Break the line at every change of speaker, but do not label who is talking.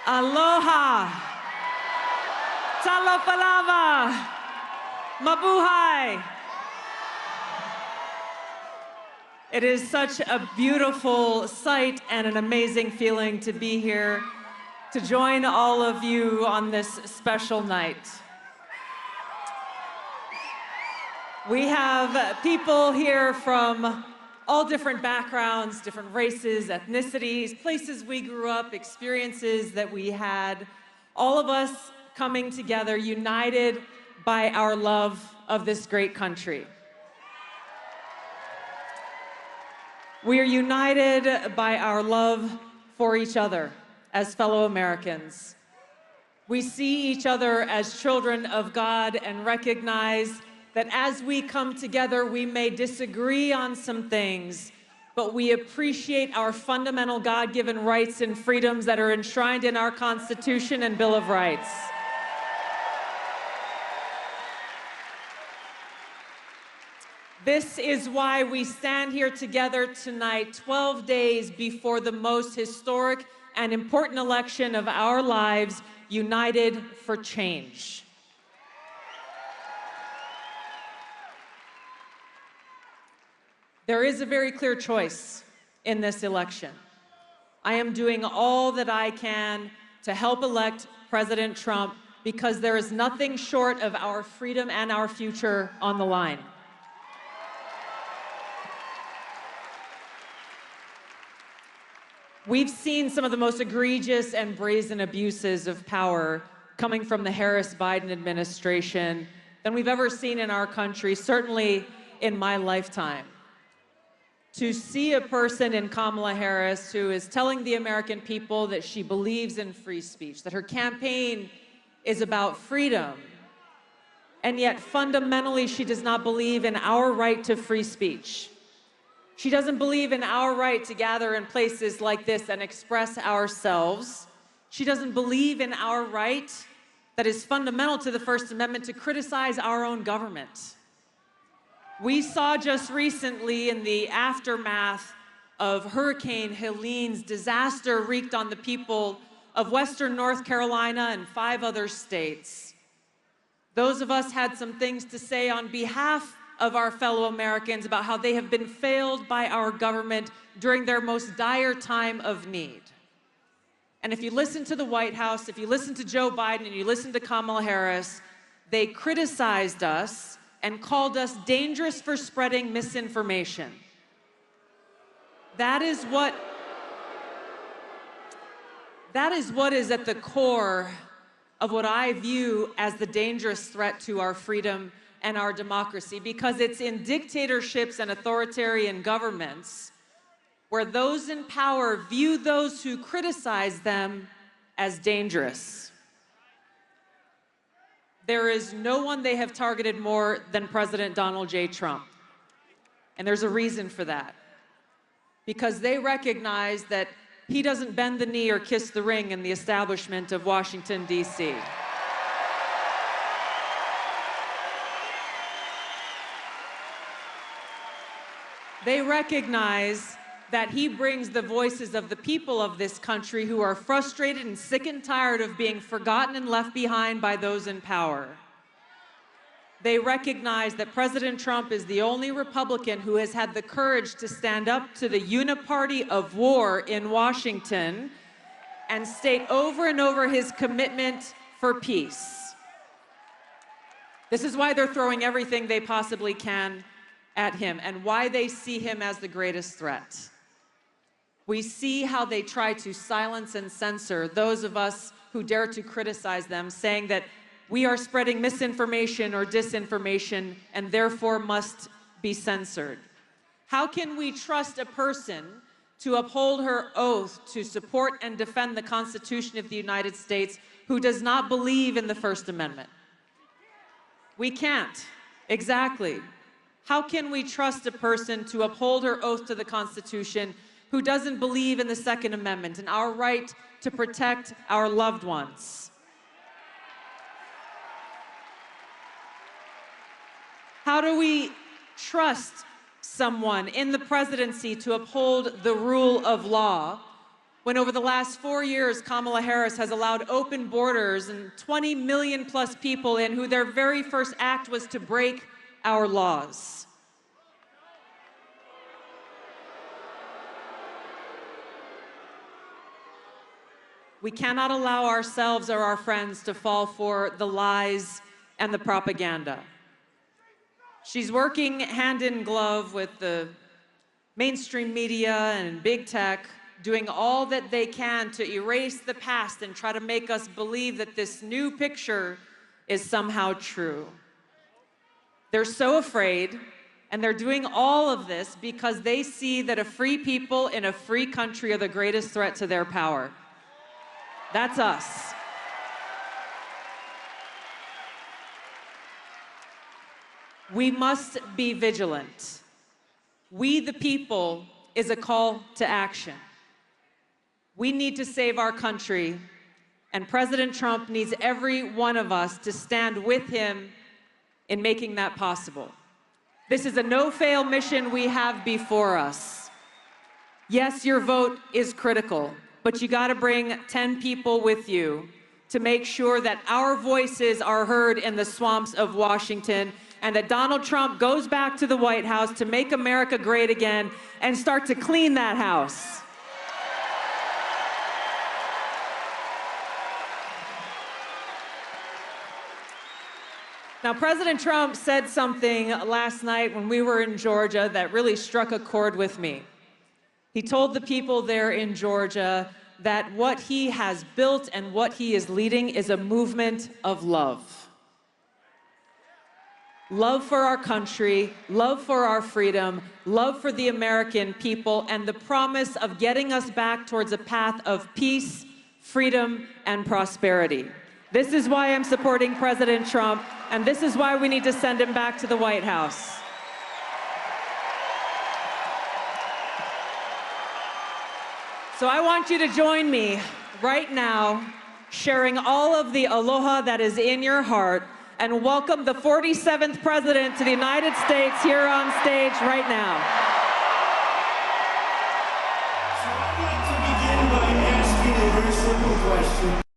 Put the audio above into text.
Aloha, talapalava, mabuhay. It is such a beautiful sight and an amazing feeling to be here to join all of you on this special night. We have people here from all different backgrounds, different races, ethnicities, places we grew up, experiences that we had, all of us coming together, united by our love of this great country. We are united by our love for each other as fellow Americans. We see each other as children of God and recognize that as we come together, we may disagree on some things, but we appreciate our fundamental God-given rights and freedoms that are enshrined in our Constitution and Bill of Rights. This is why we stand here together tonight, 12 days before the most historic and important election of our lives, united for change. There is a very clear choice in this election. I am doing all that I can to help elect President Trump because there is nothing short of our freedom and our future on the line. We've seen some of the most egregious and brazen abuses of power coming from the Harris-Biden administration than we've ever seen in our country, certainly in my lifetime. To see a person in Kamala Harris who is telling the American people that she believes in free speech, that her campaign is about freedom, and yet fundamentally she does not believe in our right to free speech. She doesn't believe in our right to gather in places like this and express ourselves. She doesn't believe in our right that is fundamental to the First Amendment to criticize our own government. We saw just recently in the aftermath of Hurricane Helene's disaster wreaked on the people of Western North Carolina and 5 other states. Those of us had some things to say on behalf of our fellow Americans about how they have been failed by our government during their most dire time of need. And if you listen to the White House, if you listen to Joe Biden and you listen to Kamala Harris, they criticized us and called us dangerous for spreading misinformation. That is what is at the core of what I view as the dangerous threat to our freedom and our democracy, because it's in dictatorships and authoritarian governments where those in power view those who criticize them as dangerous. There is no one they have targeted more than President Donald J. Trump. And there's a reason for that. Because they recognize that he doesn't bend the knee or kiss the ring in the establishment of Washington, D.C. They recognize that he brings the voices of the people of this country who are frustrated and sick and tired of being forgotten and left behind by those in power. They recognize that President Trump is the only Republican who has had the courage to stand up to the uniparty of war in Washington and state over and over his commitment for peace. This is why they're throwing everything they possibly can at him and why they see him as the greatest threat. We see how they try to silence and censor those of us who dare to criticize them, saying that we are spreading misinformation or disinformation and therefore must be censored. How can we trust a person to uphold her oath to support and defend the Constitution of the United States who does not believe in the First Amendment? We can't. Exactly. How can we trust a person to uphold her oath to the Constitution who doesn't believe in the Second Amendment and our right to protect our loved ones? How do we trust someone in the presidency to uphold the rule of law when over the last 4 years, Kamala Harris has allowed open borders and 20 million plus people in who their very first act was to break our laws. We cannot allow ourselves or our friends to fall for the lies and the propaganda. She's working hand in glove with the mainstream media and big tech, doing all that they can to erase the past and try to make us believe that this new picture is somehow true. They're so afraid, and they're doing all of this because they see that a free people in a free country are the greatest threat to their power. That's us. We must be vigilant. We the people is a call to action. We need to save our country, and President Trump needs every one of us to stand with him in making that possible. This is a no-fail mission we have before us. Yes, your vote is critical, but you got to bring 10 people with you to make sure that our voices are heard in the swamps of Washington and that Donald Trump goes back to the White House to make America great again and start to clean that house. Now, President Trump said something last night when we were in Georgia that really struck a chord with me. He told the people there in Georgia that what he has built and what he is leading is a movement of love. Love for our country, love for our freedom, love for the American people, and the promise of getting us back towards a path of peace, freedom, and prosperity. This is why I'm supporting President Trump, and this is why we need to send him back to the White House. So I want you to join me right now, sharing all of the aloha that is in your heart, and welcome the 47th President to the United States here on stage right now.
So I'd like to begin by asking a very simple question.